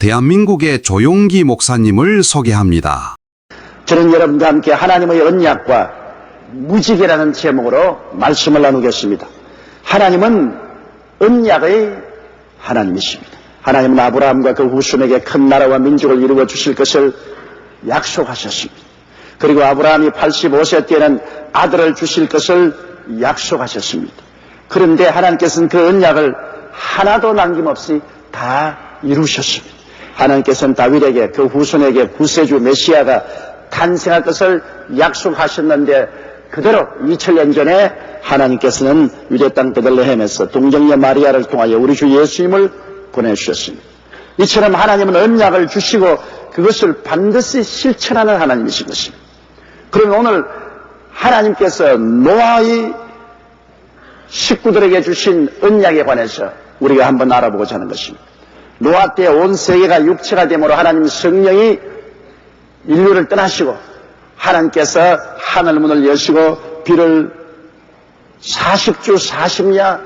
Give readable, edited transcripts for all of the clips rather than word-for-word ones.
대한민국의 조용기 목사님을 소개합니다. 저는 여러분과 함께 하나님의 언약과 무지개라는 제목으로 말씀을 나누겠습니다. 하나님은 언약의 하나님이십니다. 하나님은 아브라함과 그 후손에게 큰 나라와 민족을 이루어 주실 것을 약속하셨습니다. 그리고 아브라함이 85세 때에는 아들을 주실 것을 약속하셨습니다. 그런데 하나님께서는 그 언약을 하나도 남김없이 다 이루셨습니다. 하나님께서는 다윗에게, 그 후손에게 구세주 메시아가 탄생할 것을 약속하셨는데 그대로 2000년 전에 하나님께서는 유대 땅 베들레헴에서 동정녀 마리아를 통하여 우리 주 예수님을 보내주셨습니다. 이처럼 하나님은 언약을 주시고 그것을 반드시 실천하는 하나님이신 것입니다. 그럼 오늘 하나님께서 노아의 식구들에게 주신 언약에 관해서 우리가 한번 알아보고자 하는 것입니다. 노아 때 온 세계가 육체가 되므로 하나님 성령이 인류를 떠나시고 하나님께서 하늘문을 여시고 비를 40주 40야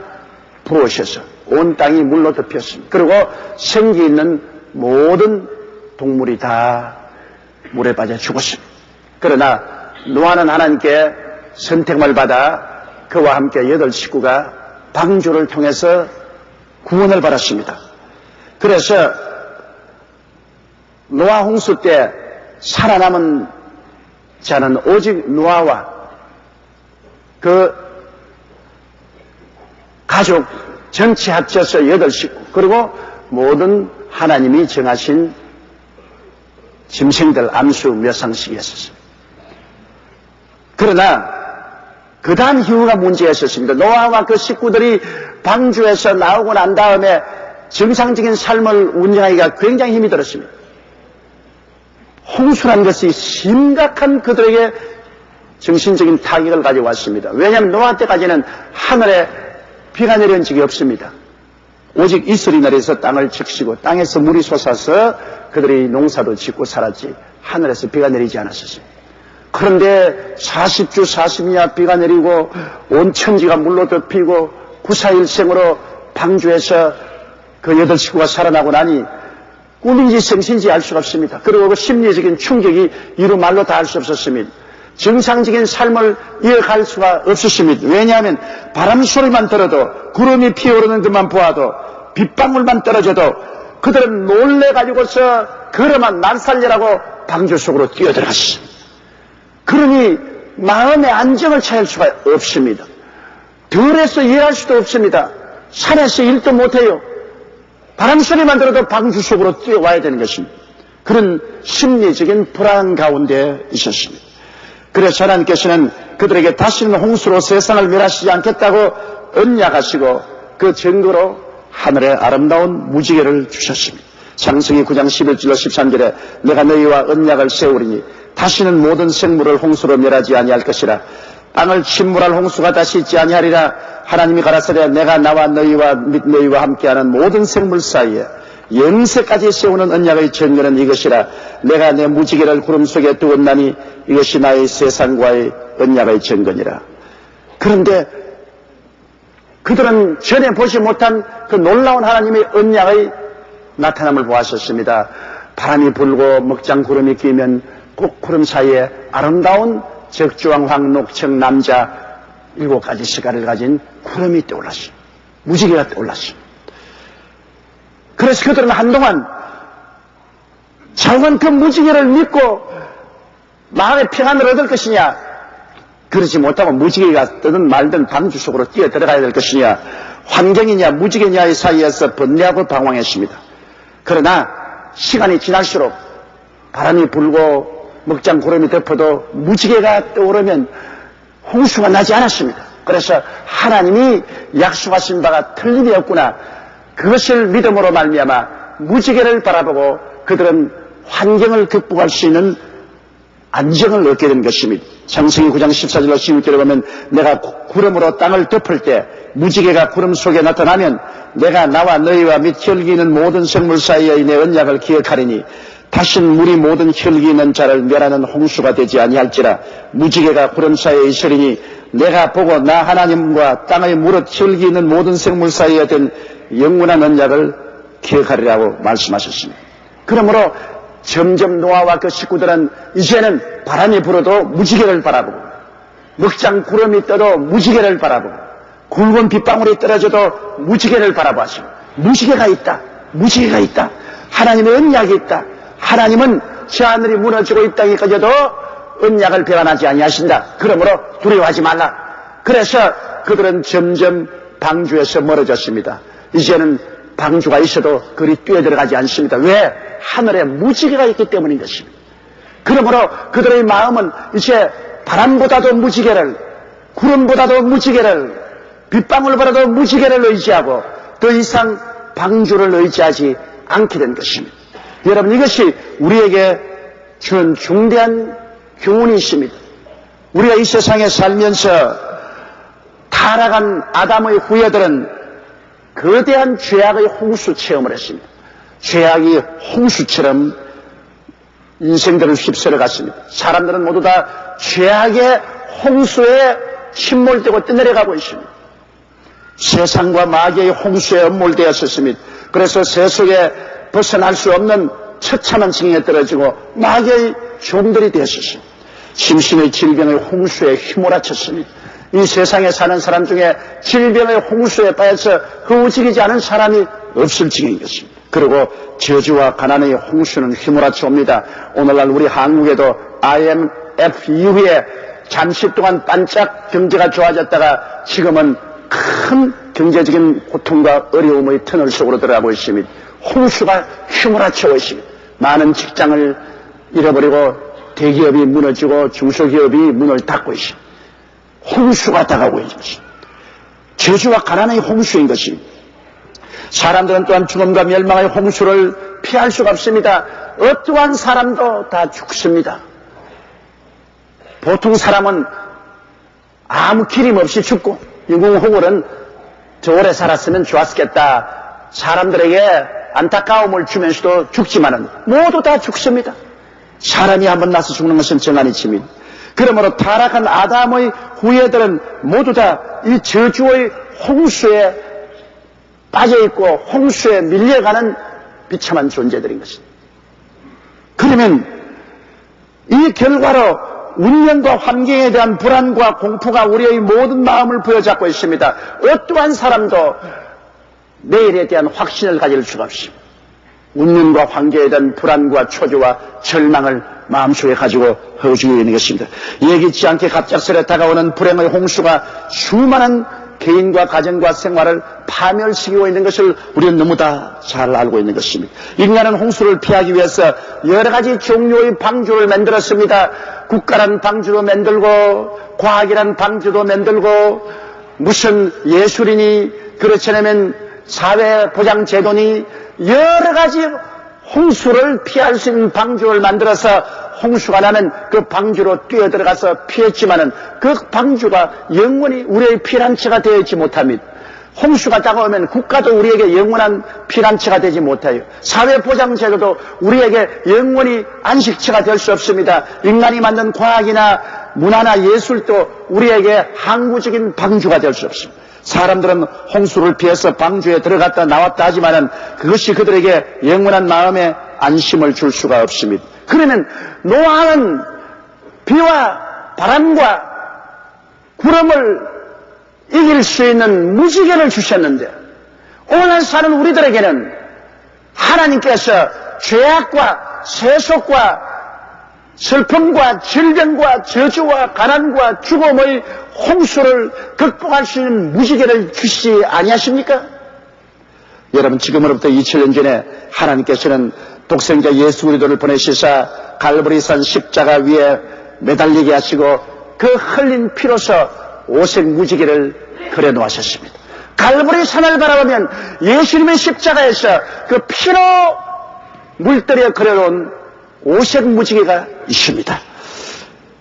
부으셔서 온 땅이 물로 덮였습니다. 그리고 생기 있는 모든 동물이 다 물에 빠져 죽었습니다. 그러나 노아는 하나님께 선택을 받아 그와 함께 8 식구가 방주를 통해서 구원을 받았습니다. 그래서 노아 홍수 때 살아남은 자는 오직 노아와 그 가족 전체 합쳐서 8 식구, 그리고 모든 하나님이 정하신 짐승들 암수 몇 상씩이 있었습니다. 그러나 그 다음 이후가 문제가 있었습니다. 노아와 그 식구들이 방주에서 나오고 난 다음에 정상적인 삶을 운영하기가 굉장히 힘이 들었습니다. 홍수라는 것이 심각한 그들에게 정신적인 타격을 가져왔습니다. 왜냐하면 노아 때까지는 하늘에 비가 내려온 적이 없습니다. 오직 이슬이 내려서 땅을 적시고 땅에서 물이 솟아서 그들이 농사도 짓고 살았지 하늘에서 비가 내리지 않았었어요. 그런데 40주 40야 비가 내리고 온 천지가 물로 덮이고 구사일생으로 방주에서 그 8 식구가 살아나고 나니 꿈인지 생신지 알 수가 없습니다. 그리고 그 심리적인 충격이 이루 말로 다 할 수 없었습니다. 정상적인 삶을 이어갈 수가 없었습니다. 왜냐하면 바람 소리만 들어도 구름이 피어오르는 것만 보아도 빗방울만 떨어져도 그들은 놀래가지고서 걸어만 날 살리라고 방주 속으로 뛰어들어갔습니다. 그러니 마음의 안정을 찾을 수가 없습니다. 들에서 일할 수도 없습니다. 산에서 일도 못해요. 바람 소리만 들어도 방주 속으로 뛰어와야 되는 것입니다. 그런 심리적인 불안 가운데 있었습니다. 그래서 하나님께서는 그들에게 다시는 홍수로 세상을 멸하시지 않겠다고 언약하시고 그 증거로 하늘에 아름다운 무지개를 주셨습니다. 창세기 9장 11절로 13절에 내가 너희와 언약을 세우리니 다시는 모든 생물을 홍수로 멸하지 아니할 것이라. 땅을 침몰할 홍수가 다시 있지 아니하리라. 하나님이 가라사대 내가 나와 너희와 및 너희와 함께하는 모든 생물 사이에 영세까지 세우는 언약의 증거는 이것이라. 내가 내 무지개를 구름 속에 두었나니 이것이 나의 세상과의 언약의 증거니라. 그런데 그들은 전에 보지 못한 그 놀라운 하나님의 언약의 나타남을 보았었습니다. 바람이 불고 먹장 구름이 끼면 꼭 구름 사이에 아름다운 적주왕 황녹청 남자 7가지 시가를 가진 구름이 떠올랐습니다. 무지개가 떠올랐습니다. 그래서 그들은 한동안 자원 그 무지개를 믿고 마음의 평안을 얻을 것이냐, 그러지 못하고 무지개가 뜨든 말든 방주 속으로 뛰어 들어가야 될 것이냐, 환경이냐 무지개냐의 사이에서 번뇌하고 방황했습니다. 그러나 시간이 지날수록 바람이 불고 먹장 구름이 덮어도 무지개가 떠오르면 홍수가 나지 않았습니다. 그래서 하나님이 약속하신 바가 틀림이 없구나, 그것을 믿음으로 말미암아 무지개를 바라보고 그들은 환경을 극복할 수 있는 안정을 얻게 된 것입니다. 창세기 9장 14절로 16절에 보면 내가 구름으로 땅을 덮을 때 무지개가 구름 속에 나타나면 내가 나와 너희와 및 혈기 있는 모든 생물 사이의 내 언약을 기억하리니 다신 물이 모든 혈기 있는 자를 멸하는 홍수가 되지 아니할지라. 무지개가 구름 사이에 있으리니 내가 보고 나 하나님과 땅의 무릇 혈기 있는 모든 생물 사이에 된 영원한 언약을 기억하리라고 말씀하셨습니다. 그러므로 점점 노아와 그 식구들은 이제는 바람이 불어도 무지개를 바라보고, 먹장 구름이 떠도 무지개를 바라보고, 굵은 빗방울이 떨어져도 무지개를 바라보시고, 무지개가 있다, 무지개가 있다, 하나님의 언약이 있다, 하나님은 저 하늘이 무너지고 이 땅이 꺼져도 언약을 배반하지 아니하신다. 그러므로 두려워하지 말라. 그래서 그들은 점점 방주에서 멀어졌습니다. 이제는 방주가 있어도 그리 뛰어들어가지 않습니다. 왜? 하늘에 무지개가 있기 때문인 것입니다. 그러므로 그들의 마음은 이제 바람보다도 무지개를, 구름보다도 무지개를, 빗방울보다도 무지개를 의지하고 더 이상 방주를 의지하지 않게 된 것입니다. 여러분, 이것이 우리에게 주는 중대한 교훈이 있습니다. 우리가 이 세상에 살면서 타락한 아담의 후예들은 거대한 죄악의 홍수 체험을 했습니다. 죄악이 홍수처럼 인생들을 휩쓸어 갔습니다. 사람들은 모두 다 죄악의 홍수에 침몰되고 떠내려가고 있습니다. 세상과 마귀의 홍수에 엄몰되었었습니다. 그래서 세속에 벗어날 수 없는 처참한 징에 떨어지고 마귀의 종들이 되었습니다. 심신의 질병의 홍수에 휘몰아쳤습니다. 이 세상에 사는 사람 중에 질병의 홍수에 빠져서 흐우직이지 않은 사람이 없을 지경인 것입니다. 그리고 저주와 가난의 홍수는 휘몰아쳐 옵니다. 오늘날 우리 한국에도 IMF 이후에 잠시 동안 반짝 경제가 좋아졌다가 지금은 큰 경제적인 고통과 어려움의 터널 속으로 들어가고 있습니다. 홍수가 휘몰아치고 있습니다. 많은 직장을 잃어버리고 대기업이 무너지고 중소기업이 문을 닫고 있습니다. 홍수가 다가오고 있는 것입니다. 저주와 가난의 홍수인 것입니다. 사람들은 또한 죽음과 멸망의 홍수를 피할 수가 없습니다. 어떠한 사람도 다 죽습니다. 보통 사람은 아무 기림 없이 죽고, 인공호물은 저 오래 살았으면 좋았겠다, 사람들에게 안타까움을 주면서도 죽지만은 모두 다 죽습니다. 사람이 한번 나서 죽는 것은 정한이치입니다. 그러므로 타락한 아담의 후예들은 모두 다 이 저주의 홍수에 빠져있고 홍수에 밀려가는 비참한 존재들인 것입니다. 그러면 이 결과로 운명과 환경에 대한 불안과 공포가 우리의 모든 마음을 부여잡고 있습니다. 어떠한 사람도 내일에 대한 확신을 가질 수가 없습니다. 운명과 환경에 대한 불안과 초조와 절망을 마음속에 가지고 허우지고 있는 것입니다. 예기치 않게 갑작스레 다가오는 불행의 홍수가 수많은 개인과 가정과 생활을 파멸시키고 있는 것을 우리는 너무 다 잘 알고 있는 것입니다. 인간은 홍수를 피하기 위해서 여러 가지 종류의 방주를 만들었습니다. 국가란 방주도 만들고, 과학이란 방주도 만들고, 무슨 예술이니, 그렇지 않으면 사회보장제도니, 여러 가지 홍수를 피할 수 있는 방주를 만들어서 홍수가 나면 그 방주로 뛰어들어가서 피했지만은 그 방주가 영원히 우리의 피난처가 되어 있지 못합니다. 홍수가 다가오면 국가도 우리에게 영원한 피난처가 되지 못해요. 사회보장제도도 우리에게 영원히 안식처가 될 수 없습니다. 인간이 만든 과학이나 문화나 예술도 우리에게 항구적인 방주가 될 수 없습니다. 사람들은 홍수를 피해서 방주에 들어갔다 나왔다 하지만은 그것이 그들에게 영원한 마음에 안심을 줄 수가 없습니다. 그러면 노아는 비와 바람과 구름을 이길 수 있는 무지개를 주셨는데, 오늘 사는 우리들에게는 하나님께서 죄악과 세속과 슬픔과 질병과 저주와 가난과 죽음의 홍수를 극복할 수 있는 무지개를 주시지 아니하십니까? 여러분, 지금으로부터 2000년 전에 하나님께서는 독생자 예수 그리스도를 보내시사 갈보리산 십자가 위에 매달리게 하시고 그 흘린 피로서 오색 무지개를 그려 놓으셨습니다. 갈보리산을 바라보면 예수님의 십자가에서 그 피로 물들여 그려놓은 오색 무지개가 있습니다.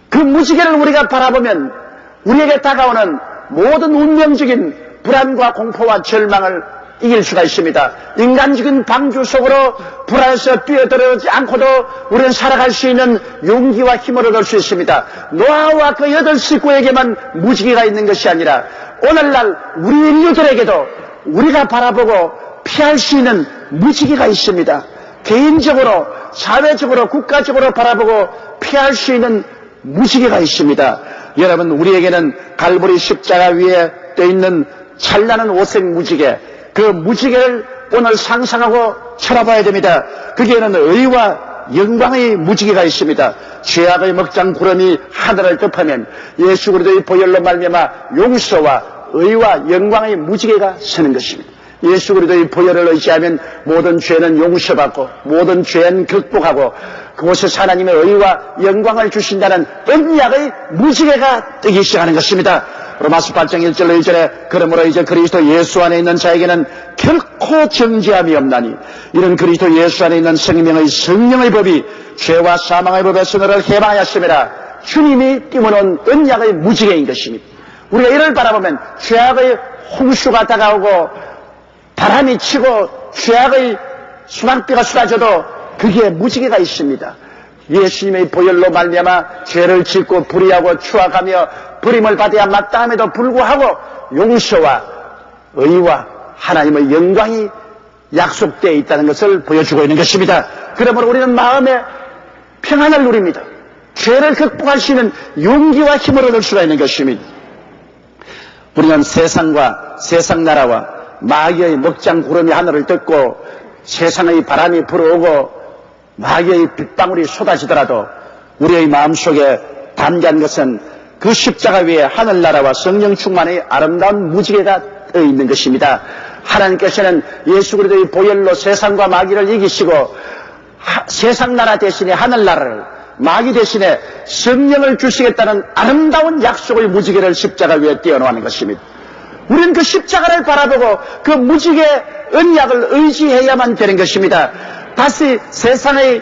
그 무지개를 우리가 바라보면 우리에게 다가오는 모든 운명적인 불안과 공포와 절망을 이길 수가 있습니다. 인간적인 방주 속으로 불안해서 뛰어들어오지 않고도 우리는 살아갈 수 있는 용기와 힘을 얻을 수 있습니다. 노아와 그 8 식구에게만 무지개가 있는 것이 아니라 오늘날 우리 인류들에게도 우리가 바라보고 피할 수 있는 무지개가 있습니다. 개인적으로, 사회적으로, 국가적으로 바라보고 피할 수 있는 무지개가 있습니다. 여러분, 우리에게는 갈보리 십자가 위에 떠 있는 찬란한 오색 무지개, 그 무지개를 오늘 상상하고 쳐다봐야 됩니다. 거기에는 의와 영광의 무지개가 있습니다. 죄악의 먹장 구름이 하늘을 덮으면 예수 그리스도의 보혈로 말미암아 용서와 의와 영광의 무지개가 서는 것입니다. 예수 그리스도의 보혈을 의지하면 모든 죄는 용서받고 모든 죄는 극복하고 그곳에서 하나님의 의와 영광을 주신다는 언약의 무지개가 뜨기 시작하는 것입니다. 로마서 8장 1절로 2절에 그러므로 이제 그리스도 예수 안에 있는 자에게는 결코 정죄함이 없나니 이런 그리스도 예수 안에 있는 생명의 성령의 법이 죄와 사망의 법에서 너를 해방하였음이라. 주님이 띄워놓은 언약의 무지개인 것입니다. 우리가 이를 바라보면 죄악의 홍수가 다가오고 바람이 치고 죄악의 수망비가 쏟아져도 거기에 무지개가 있습니다. 예수님의 보혈로 말미암아 죄를 짓고 불의하고 추악하며 버림을 받아야 마땅함에도 불구하고 용서와 의와 하나님의 영광이 약속되어 있다는 것을 보여주고 있는 것입니다. 그러므로 우리는 마음의 평안을 누립니다. 죄를 극복할 수 있는 용기와 힘을 얻을 수가 있는 것입니다. 우리는 세상과 세상 나라와 마귀의 먹장 구름이 하늘을 덮고 세상의 바람이 불어오고 마귀의 빗방울이 쏟아지더라도 우리의 마음속에 담긴 것은 그 십자가 위에 하늘나라와 성령 충만의 아름다운 무지개가 떠 있는 것입니다. 하나님께서는 예수 그리스도의 보혈로 세상과 마귀를 이기시고 세상 나라 대신에 하늘나라를 마귀 대신에 성령을 주시겠다는 아름다운 약속의 무지개를 십자가 위에 띄워놓는 것입니다. 우리는 그 십자가를 바라보고 그 무지개 언약을 의지해야만 되는 것입니다. 다시 세상의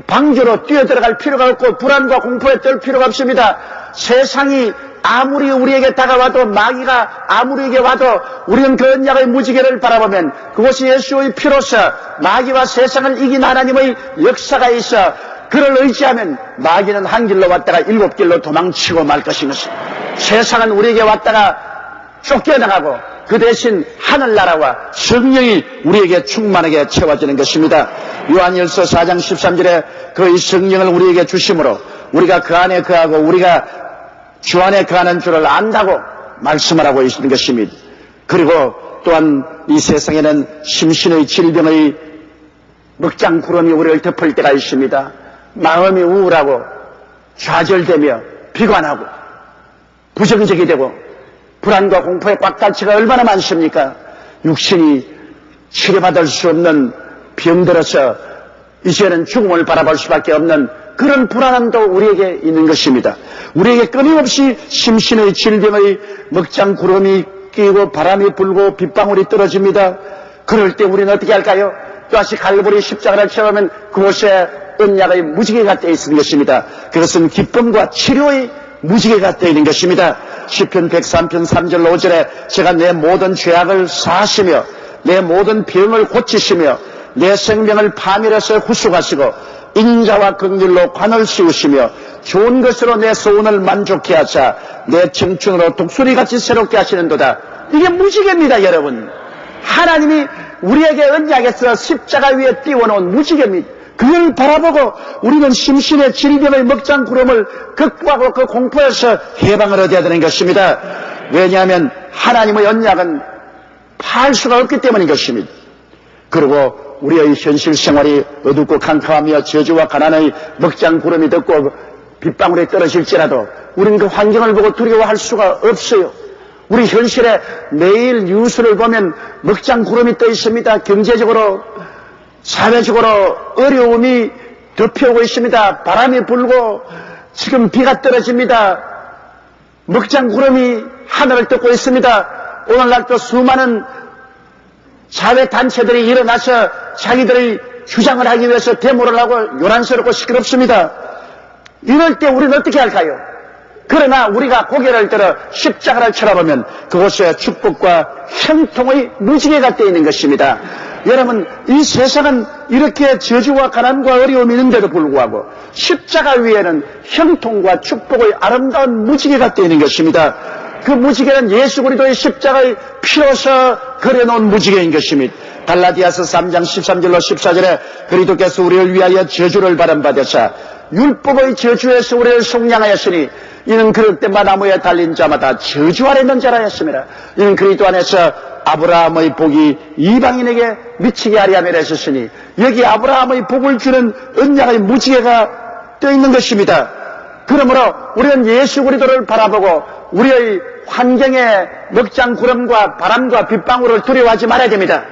방주로 뛰어들어갈 필요가 없고 불안과 공포에 떨 필요가 없습니다. 세상이 아무리 우리에게 다가와도 마귀가 아무리에게 와도 우리는 그 언약의 무지개를 바라보면 그것이 예수의 피로서 마귀와 세상을 이긴 하나님의 역사가 있어 그를 의지하면 마귀는 한 길로 왔다가 7길로 도망치고 말 것인 것입니다. 세상은 우리에게 왔다가 쫓겨나가고 그 대신 하늘나라와 성령이 우리에게 충만하게 채워지는 것입니다. 요한일서 4장 13절에 그 이 성령을 우리에게 주심으로 우리가 그 안에 거하고 우리가 주 안에 거하는 줄을 안다고 말씀을 하고 있는 것입니다. 그리고 또한 이 세상에는 심신의 질병의 먹장 구름이 우리를 덮을 때가 있습니다. 마음이 우울하고 좌절되며 비관하고 부정적이 되고 불안과 공포에 꽉 찬 채가 얼마나 많습니까? 육신이 치료받을 수 없는 병들어서 이제는 죽음을 바라볼 수밖에 없는 그런 불안함도 우리에게 있는 것입니다. 우리에게 끊임없이 심신의 질병의 먹장 구름이 끼고 바람이 불고 빗방울이 떨어집니다. 그럴 때 우리는 어떻게 할까요? 또다시 갈보리 십자가를 쳐보면 그곳에 언약의 무지개가 떼어 있는 것입니다. 그것은 기쁨과 치료의 무지개가 떼어 있는 것입니다. 시편 103편 3절 5절에 제가 내 모든 죄악을 사하시며 내 모든 병을 고치시며 내 생명을 파멸해서 후숙하시고 인자와 긍휼로 관을 씌우시며 좋은 것으로 내 소원을 만족케 하사 내 청춘으로 독수리같이 새롭게 하시는도다. 이게 무지개입니다, 여러분. 하나님이 우리에게 언약에서 십자가 위에 띄워놓은 무지개입니다. 그걸 바라보고 우리는 심신의 질병의 먹장 구름을 극복하고 그 공포에서 해방을 얻어야 되는 것입니다. 왜냐하면 하나님의 언약은 파할 수가 없기 때문인 것입니다. 그리고 우리의 현실 생활이 어둡고 캄캄하며 저주와 가난의 먹장 구름이 덮고 빗방울이 떨어질지라도 우리는 그 환경을 보고 두려워할 수가 없어요. 우리 현실에 매일 뉴스를 보면 먹장 구름이 떠 있습니다. 경제적으로 사회적으로 어려움이 덮여오고 있습니다. 바람이 불고 지금 비가 떨어집니다. 먹장 구름이 하늘을 덮고 있습니다. 오늘날도 수많은 사회단체들이 일어나서 자기들의 주장을 하기 위해서 데모를 하고 요란스럽고 시끄럽습니다. 이럴 때 우리는 어떻게 할까요? 그러나 우리가 고개를 들어 십자가를 쳐다보면 그곳에 축복과 형통의 무지개가 떼어 있는 것입니다. 여러분, 이 세상은 이렇게 저주와 가난과 어려움이 있는데도 불구하고 십자가 위에는 형통과 축복의 아름다운 무지개가 떼어 있는 것입니다. 그 무지개는 예수 그리스도의 십자가의 피로서 그려놓은 무지개인 것입니다. 갈라디아서 3장 13절로 14절에 그리스도께서 우리를 위하여 저주를 받으사 율법의 저주에서 우리를 속량하였으니 이는 그릇된 나무에 달린 자마다 저주 아래 있는 자라 했습니다. 이는 그리스도 안에서 아브라함의 복이 이방인에게 미치게 하려 함이라 했으니 여기 아브라함의 복을 주는 언약의 무지개가 떠 있는 것입니다. 그러므로 우리는 예수 그리스도를 바라보고 우리의 환경에 먹장 구름과 바람과 빗방울을 두려워하지 말아야 됩니다.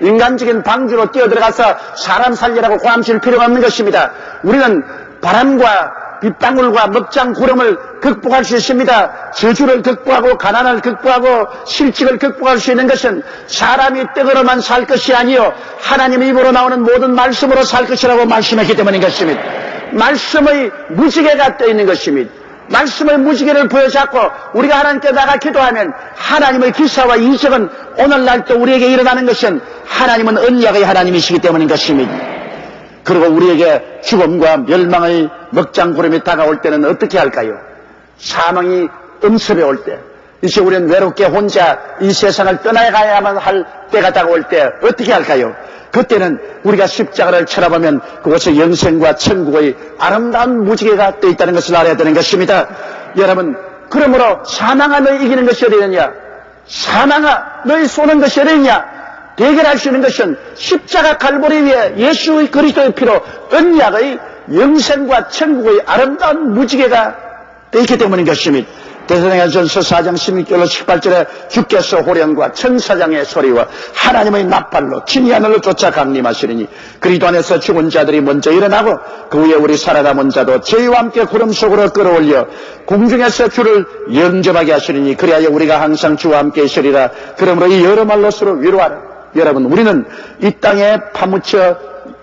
인간적인 방주로 뛰어들어가서 사람 살리라고 고함칠 필요가 없는 것입니다. 우리는 바람과 빗방울과 먹장 구름을 극복할 수 있습니다. 저주를 극복하고 가난을 극복하고 실직을 극복할 수 있는 것은 사람이 떡으로만 살 것이 아니요 하나님의 입으로 나오는 모든 말씀으로 살 것이라고 말씀했기 때문인 것입니다. 말씀의 무지개가 떠 있는 것입니다. 말씀의 무지개를 부여잡고 우리가 하나님께 나가 기도하면 하나님의 기사와 이적은 오늘날도 우리에게 일어나는 것은 하나님은 언약의 하나님이시기 때문인 것입니다. 그리고 우리에게 죽음과 멸망의 먹장구름이 다가올 때는 어떻게 할까요? 사망이 엄습해 올 때, 이제 우리는 외롭게 혼자 이 세상을 떠나가야만 할 때가 다가올 때 어떻게 할까요? 그때는 우리가 십자가를 쳐다보면 그곳에 영생과 천국의 아름다운 무지개가 떠 있다는 것을 알아야 되는 것입니다. 여러분, 그러므로 사망아 너희 이기는 것이 어디느냐? 사망아 너희 쏘는 것이 어디느냐? 대결할 수 있는 것은 십자가 갈보리 위에 예수의 그리스도의 피로 언약의 영생과 천국의 아름다운 무지개가 떠 있기 때문인 것입니다. 데살로니가전서 4장 16절로 18절에 주께서 호령과 천사장의 소리와 하나님의 나팔로 진이 하늘로 쫓아 강림하시리니 그리스도 안에서 죽은 자들이 먼저 일어나고 그 후에 우리 살아남은 자도 저희와 함께 구름 속으로 끌어올려 공중에서 주를 영접하게 하시리니 그리하여 우리가 항상 주와 함께 있으리라. 그러므로 이 여러 말로 서로 위로하라. 여러분, 우리는 이 땅에 파묻혀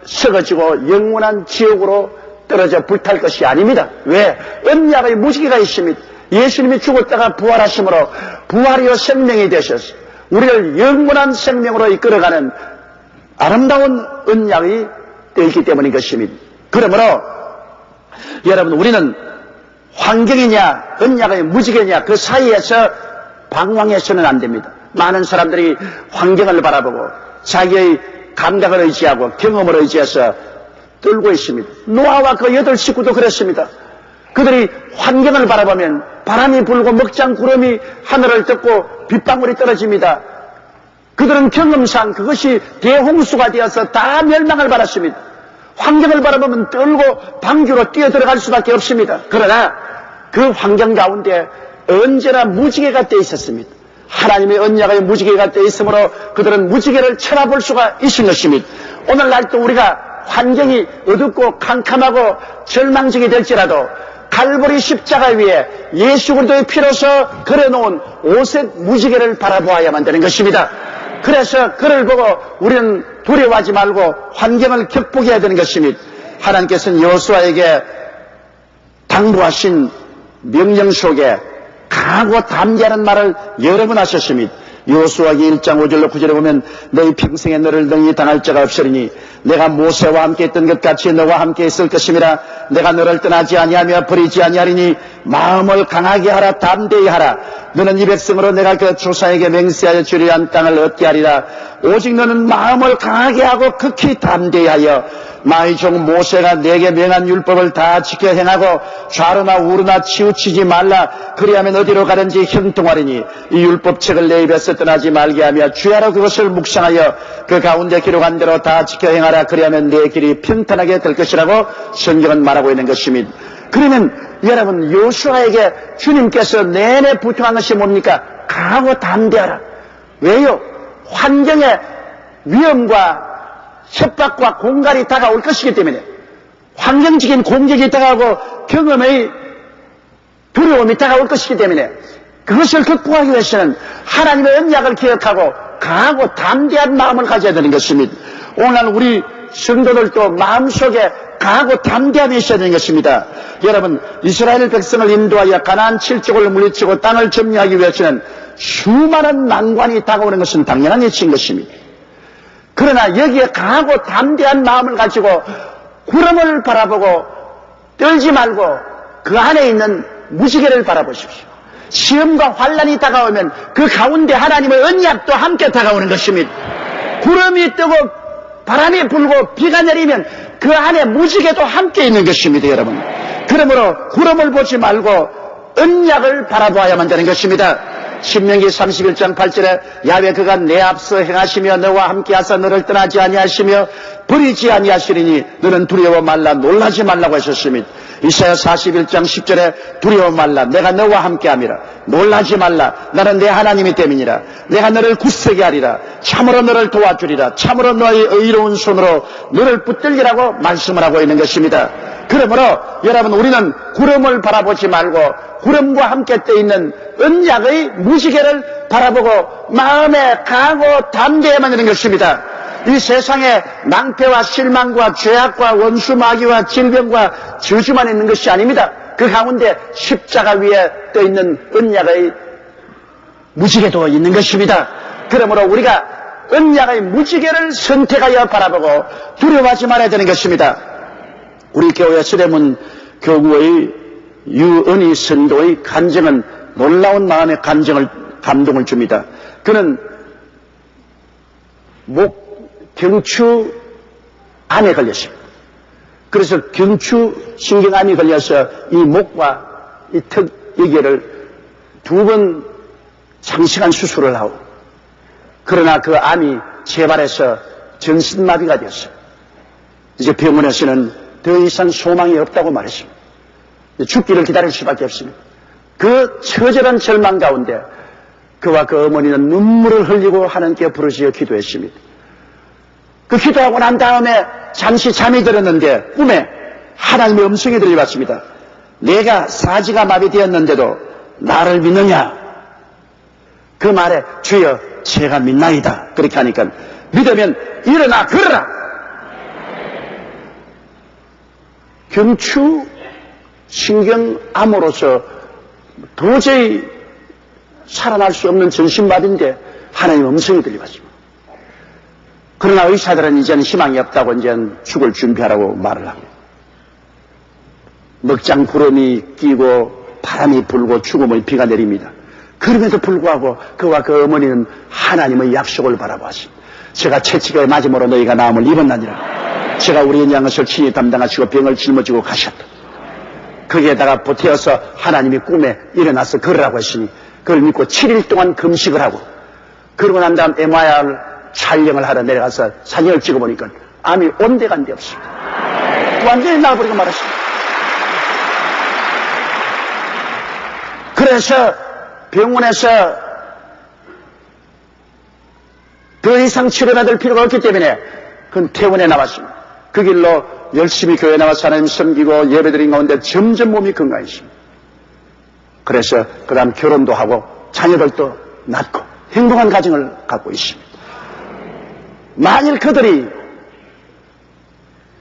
썩어지고 영원한 지옥으로 떨어져 불탈 것이 아닙니다. 왜? 언약의 무지개가 있습니다. 예수님이 죽었다가 부활하심으로 부활이요 생명이 되셔서 우리를 영원한 생명으로 이끌어가는 아름다운 언약이 되기 때문인 것입니다. 그러므로 여러분, 우리는 환경이냐 언약의 무지개냐 그 사이에서 방황해서는 안 됩니다. 많은 사람들이 환경을 바라보고 자기의 감각을 의지하고 경험을 의지해서 떨고 있습니다. 노아와 그 8 식구도 그랬습니다. 그들이 환경을 바라보면 바람이 불고 먹장 구름이 하늘을 덮고 빗방울이 떨어집니다. 그들은 경험상 그것이 대홍수가 되어서 다 멸망을 받았습니다. 환경을 바라보면 떨고 방주로 뛰어들어갈 수밖에 없습니다. 그러나 그 환경 가운데 언제나 무지개가 떼 있었습니다. 하나님의 언약의 무지개가 떼 있으므로 그들은 무지개를 쳐다볼 수가 있은 것입니다. 오늘날도 우리가 환경이 어둡고 캄캄하고 절망적이 될지라도 갈보리 십자가 위에 예수 그리스도의 피로서 그려놓은 오색 무지개를 바라보아야만 되는 것입니다. 그래서 그를 보고 우리는 두려워하지 말고 환경을 극복해야 되는 것입니다. 하나님께서는 여호수아에게 당부하신 명령 속에 강하고 담대하는 말을 여러 번 하셨습니다. 여호수아기 1장 5절로 9절에 보면 너희 평생에 너를 능히 당할 자가 없으리니 내가 모세와 함께 했던 것 같이 너와 함께 있을 것임이라. 내가 너를 떠나지 아니하며 버리지 아니하리니 마음을 강하게 하라. 담대히 하라. 너는 이 백성으로 내가 그 조상에게 맹세하여 주리라 한 땅을 얻게 하리라. 오직 너는 마음을 강하게 하고 극히 담대히 하여 나의 종 모세가 내게 명한 율법을 다 지켜 행하고 좌로나 우로나 치우치지 말라. 그리하면 어디로 가든지 형통하리니 이 율법책을 내 입에서 떠나지 말게 하며 주야로 그것을 묵상하여 그 가운데 기록한 대로 다 지켜 행하라. 그리하면 내 길이 평탄하게 될 것이라고 성경은 말하고 있는 것입니다. 그러면 여러분, 여호수아에게 주님께서 내내 부탁한 것이 뭡니까? 강하고 담대하라. 왜요? 환경의 위험과 협박과 공갈이 다가올 것이기 때문에, 환경적인 공격이 다가오고 경험의 두려움이 다가올 것이기 때문에 그것을 극복하기 위해서는 하나님의 언약을 기억하고 강하고 담대한 마음을 가져야 되는 것입니다. 오늘 우리 성도들도 마음속에 강하고 담대함이 있어야 되는 것입니다. 여러분, 이스라엘 백성을 인도하여 가나안 7족을 물리치고 땅을 점령하기 위해서는 수많은 난관이 다가오는 것은 당연한 이치인 것입니다. 그러나 여기에 강하고 담대한 마음을 가지고 구름을 바라보고 떨지 말고 그 안에 있는 무지개를 바라보십시오. 시험과 환란이 다가오면 그 가운데 하나님의 언약도 함께 다가오는 것입니다. 구름이 뜨고 바람이 불고 비가 내리면 그 안에 무지개도 함께 있는 것입니다, 여러분. 그러므로 구름을 보지 말고 언약을 바라보아야만 되는 것입니다. 신명기 31장 8절에 야훼 그가 내 앞서 행하시며 너와 함께하사 너를 떠나지 아니하시며 버리지 아니하시리니 너는 두려워 말라 놀라지 말라고 하셨습니다. 이사야 41장 10절에 두려워 말라 내가 너와 함께함이라 놀라지 말라 나는 내 하나님이 됨이니라 내가 너를 굳세게 하리라 참으로 너를 도와주리라 참으로 너의 의로운 손으로 너를 붙들리라고 말씀을 하고 있는 것입니다. 그러므로 여러분 우리는 구름을 바라보지 말고 구름과 함께 떠 있는 언약의 무지개를 바라보고 마음에 강하고 담대해만 있는 것입니다. 이 세상에 낭패와 실망과 죄악과 원수 마귀와 질병과 저주만 있는 것이 아닙니다. 그 가운데 십자가 위에 떠 있는 언약의 무지개도 있는 것입니다. 그러므로 우리가 언약의 무지개를 선택하여 바라보고 두려워하지 말아야 되는 것입니다. 우리 교회 서대문 교구의 유은희 선도의 간증은 놀라운 마음의 감동을 줍니다. 그는 경추 암에 걸렸습니다. 그래서 경추 신경암이 걸려서 이 목과 이 턱 여기를 2번 장시간 수술을 하고 그러나 그 암이 재발해서 전신마비가 되었어요. 이제 병원에서는 더 이상 소망이 없다고 말했습니다. 죽기를 기다릴 수밖에 없습니다. 그 처절한 절망 가운데 그와 그 어머니는 눈물을 흘리고 하나님께 부르짖어 기도했습니다. 그 기도하고 난 다음에 잠시 잠이 들었는데 꿈에 하나님의 음성이 들려왔습니다. 내가 사지가 마비되었는데도 나를 믿느냐? 그 말에 주여 제가 믿나이다. 그렇게 하니까 믿으면 일어나 걸어라. 경추 신경암으로서 도저히 살아날 수 없는 전신마비인데 하나님의 음성이 들려왔습니다. 그러나 의사들은 이제는 희망이 없다고 이제는 죽을 준비하라고 말을 합니다. 먹장 구름이 끼고 바람이 불고 죽음의 비가 내립니다. 그럼에도 불구하고 그와 그 어머니는 하나님의 약속을 바라보았습니다. 제가 채찍에 맞음으로 너희가 나음을 입었나니라. 제가 우리의 양것을 친히 담당하시고 병을 짊어지고 가셨다. 거기에다가 보태어서 하나님이 꿈에 일어나서 걸으라고 했으니 그걸 믿고 7일 동안 금식을 하고 그러고 난 다음 MRI 촬영을 하러 내려가서 사진을 찍어보니까 암이 온데간데 없습니다. 완전히 나와버리고 말았습니다. 그래서 병원에서 더 이상 치료받을 필요가 없기 때문에 그건 퇴원에 나왔습니다. 그 길로 열심히 교회 나와서 하나님 섬기고 예배드린 가운데 점점 몸이 건강해집니다. 그래서 그 다음 결혼도 하고 자녀들도 낳고 행복한 가정을 갖고 있습니다. 만일 그들이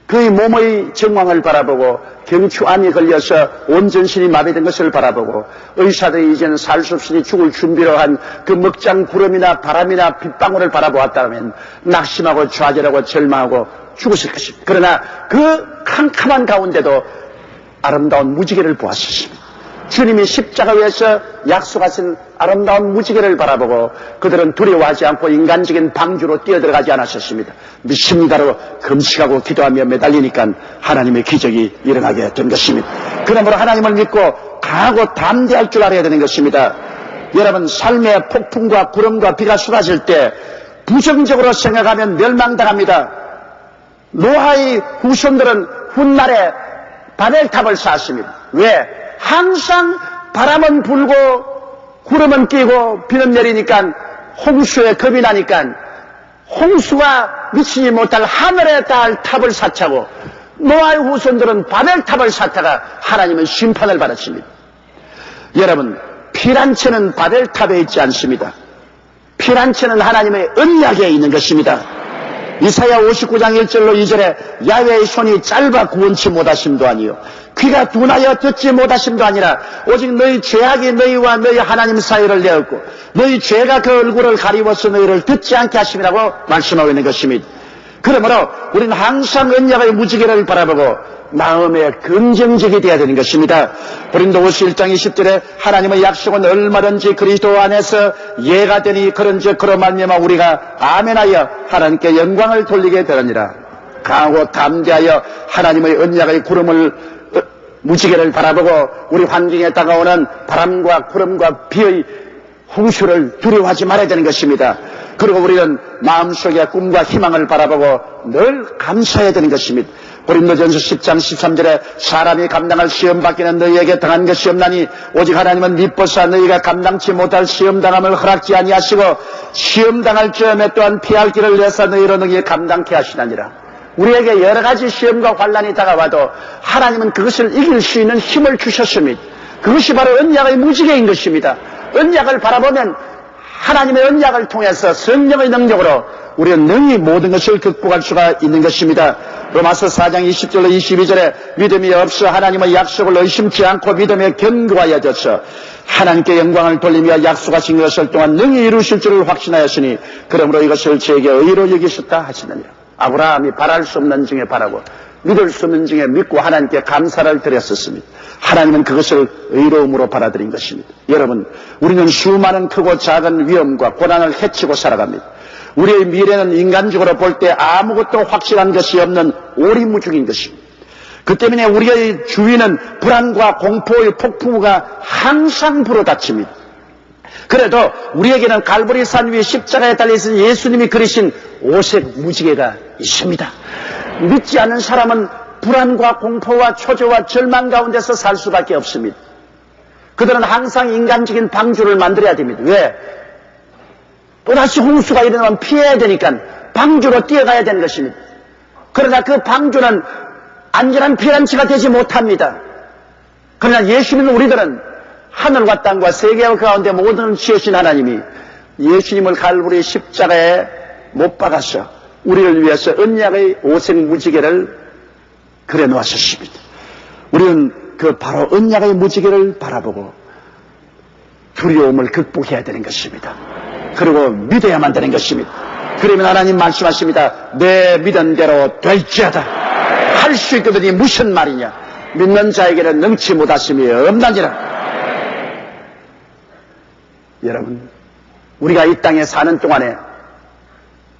그의 몸의 정황을 바라보고 경추암이 걸려서 온 전신이 마비된 것을 바라보고 의사들이 이제는 살 수 없으니 죽을 준비로 한 그 먹장 구름이나 바람이나 빗방울을 바라보았다면 낙심하고 좌절하고 절망하고 죽었을 것입니다. 그러나 그 캄캄한 가운데도 아름다운 무지개를 보았습니다. 주님이 십자가 위에서 약속하신 아름다운 무지개를 바라보고 그들은 두려워하지 않고 인간적인 방주로 뛰어들어가지 않았었습니다. 믿습니다로 금식하고 기도하며 매달리니까 하나님의 기적이 일어나게 된 것입니다. 그러므로 하나님을 믿고 강하고 담대할 줄 알아야 되는 것입니다. 여러분 삶의 폭풍과 구름과 비가 쏟아질 때 부정적으로 생각하면 멸망당합니다. 노아의 후손들은 훗날에 바벨탑을 쌓았습니다. 왜? 항상 바람은 불고 구름은 끼고 비는 내리니까 홍수에 겁이 나니까 홍수가 미치지 못할 하늘에 닿을 탑을 쌓자고 노아의 후손들은 바벨탑을 쌓다가 하나님은 심판을 받았습니다. 여러분 피란처는 바벨탑에 있지 않습니다. 피란처는 하나님의 언약에 있는 것입니다. 이사야 59장 1절로 2절에 야훼의 손이 짧아 구원치 못하심도 아니요 귀가 둔하여 듣지 못하심도 아니라 오직 너희 죄악이 너희와 너희 하나님 사이를 내었고 너희 죄가 그 얼굴을 가리워서 너희를 듣지 않게 하심이라고 말씀하고 있는 것입니다. 그러므로 우리는 항상 언약의 무지개를 바라보고 마음의 긍정적이 되어야 되는 것입니다. 고린도후서 1장 20절에 하나님의 약속은 얼마든지 그리스도 안에서 예가 되니 그런즉 그로 말미암아 우리가 아멘하여 하나님께 영광을 돌리게 되느니라. 강하고 담대하여 하나님의 언약의 구름을 무지개를 바라보고 우리 환경에 다가오는 바람과 구름과 비의 홍수를 두려워하지 말아야 되는 것입니다. 그리고 우리는 마음속에 꿈과 희망을 바라보고 늘 감사해야 되는 것입니다. 고린도전서 10장 13절에 사람이 감당할 시험 받기는 너희에게 당한 것이 없나니 오직 하나님은 미뻐서 너희가 감당치 못할 시험 당함을 허락지 아니하시고 시험 당할 즈음에 또한 피할 길을 내서 너희로 능히 감당케 하시나니라. 우리에게 여러 가지 시험과 환난이 다가와도 하나님은 그것을 이길 수 있는 힘을 주셨습니다. 그것이 바로 언약의 무지개인 것입니다. 언약을 바라보면 하나님의 언약을 통해서 성령의 능력으로 우리는 능히 모든 것을 극복할 수가 있는 것입니다. 로마서 4장 20절로 22절에 믿음이 없어 하나님의 약속을 의심치 않고 믿음에 견고하여져서 하나님께 영광을 돌리며 약속하신 것을 또한 능히 이루실 줄을 확신하였으니 그러므로 이것을 제게 의로 여기셨다 하시느니라. 아브라함이 바랄 수 없는 중에 바라고 믿을 수 없는 중에 믿고 하나님께 감사를 드렸었습니다. 하나님은 그것을 의로움으로 받아들인 것입니다. 여러분, 우리는 수많은 크고 작은 위험과 고난을 헤치고 살아갑니다. 우리의 미래는 인간적으로 볼 때 아무것도 확실한 것이 없는 오리무중인 것입니다. 그 때문에 우리의 주위는 불안과 공포의 폭풍우가 항상 불어닥칩니다. 그래도 우리에게는 갈보리산 위에 십자가에 달려있는 예수님이 그리신 오색 무지개가 있습니다. 믿지 않는 사람은 불안과 공포와 초조와 절망 가운데서 살 수밖에 없습니다. 그들은 항상 인간적인 방주를 만들어야 됩니다. 왜? 또다시 홍수가 일어나면 피해야 되니까 방주로 뛰어가야 되는 것입니다. 그러나 그 방주는 안전한 피난처가 되지 못합니다. 그러나 예수 믿는 우리들은 하늘과 땅과 세계와 가운데 모든 지으신 하나님이 예수님을 갈보리 십자가에 못 박아서 우리를 위해서 언약의 오색 무지개를 그려 놓으셨습니다. 우리는 그 바로 언약의 무지개를 바라보고 두려움을 극복해야 되는 것입니다. 그리고 믿어야만 되는 것입니다. 그러면 하나님 말씀하십니다. 내 믿은 대로 될지어다. 할 수 있거든이 무슨 말이냐. 믿는 자에게는 능치 못하심이 없나니라. 여러분, 우리가 이 땅에 사는 동안에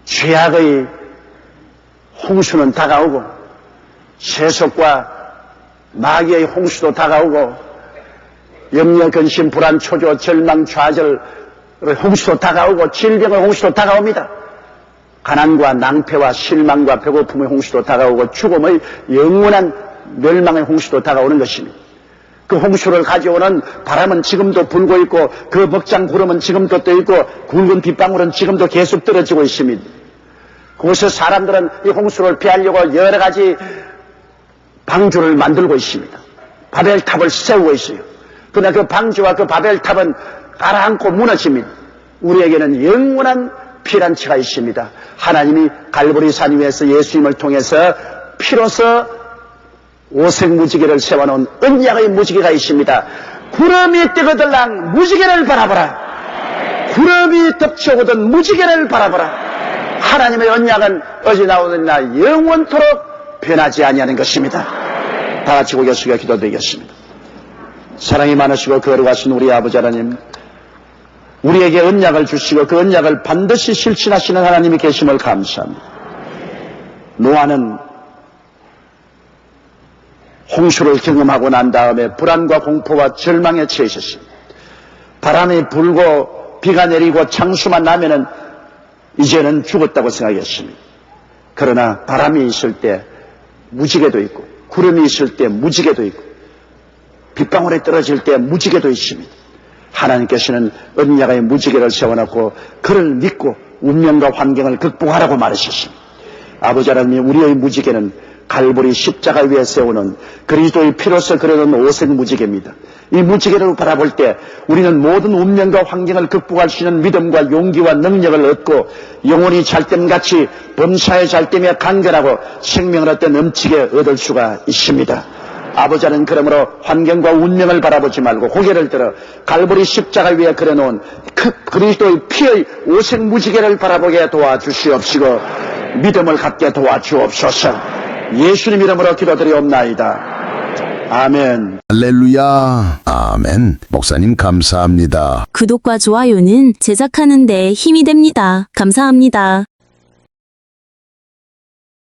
죄악의 홍수는 다가오고 세속과 마귀의 홍수도 다가오고 염려, 근심, 불안, 초조, 절망, 좌절의 홍수도 다가오고 질병의 홍수도 다가옵니다. 가난과 낭패와 실망과 배고픔의 홍수도 다가오고 죽음의 영원한 멸망의 홍수도 다가오는 것입니다. 그 홍수를 가져오는 바람은 지금도 불고 있고 그 벅장 구름은 지금도 떠 있고 굵은 빗방울은 지금도 계속 떨어지고 있습니다. 그곳에 사람들은 이 홍수를 피하려고 여러 가지 방주를 만들고 있습니다. 바벨탑을 세우고 있어요. 그러나 그 방주와 그 바벨탑은 가라앉고 무너집니다. 우리에게는 영원한 피난처가 있습니다. 하나님이 갈보리산 위에서 예수님을 통해서 피로서 오색 무지개를 세워놓은 언약의 무지개가 있습니다. 구름이 뜨거들랑 무지개를 바라보라. 구름이 덮쳐오던 무지개를 바라보라. 하나님의 언약은 어제 나오느냐 영원토록 변하지 아니하는 것입니다. 다 같이 고개 숙여 기도드리겠습니다. 사랑이 많으시고 거룩하신 우리 아버지 하나님, 우리에게 언약을 주시고 그 언약을 반드시 실천하시는 하나님이 계심을 감사합니다. 노아는 홍수를 경험하고 난 다음에 불안과 공포와 절망에 처해 있었습니다. 바람이 불고 비가 내리고 창수만 나면은 이제는 죽었다고 생각했습니다. 그러나 바람이 있을 때 무지개도 있고 구름이 있을 때 무지개도 있고 빗방울이 떨어질 때 무지개도 있습니다. 하나님께서는 언약의 무지개를 세워놓고 그를 믿고 운명과 환경을 극복하라고 말하셨습니다. 아버지 하나님, 우리의 무지개는 갈보리 십자가 위에 세우는 그리스도의 피로서 그려놓은 오색 무지개입니다. 이 무지개를 바라볼 때 우리는 모든 운명과 환경을 극복할 수 있는 믿음과 용기와 능력을 얻고 영혼이 잘됨같이 범사에 잘되며 강건하고 생명을 얻되 넘치게 얻을 수가 있습니다. 아버지 하나님, 그러므로 환경과 운명을 바라보지 말고 고개를 들어 갈보리 십자가 위에 그려놓은 그리스도의 피의 오색 무지개를 바라보게 도와주시옵시고 믿음을 갖게 도와주옵소서. 예수님 이름으로 기도드리옵나이다. 아멘. 할렐루야. 아멘. 목사님 감사합니다. 구독과 좋아요는 제작하는 데 힘이 됩니다. 감사합니다.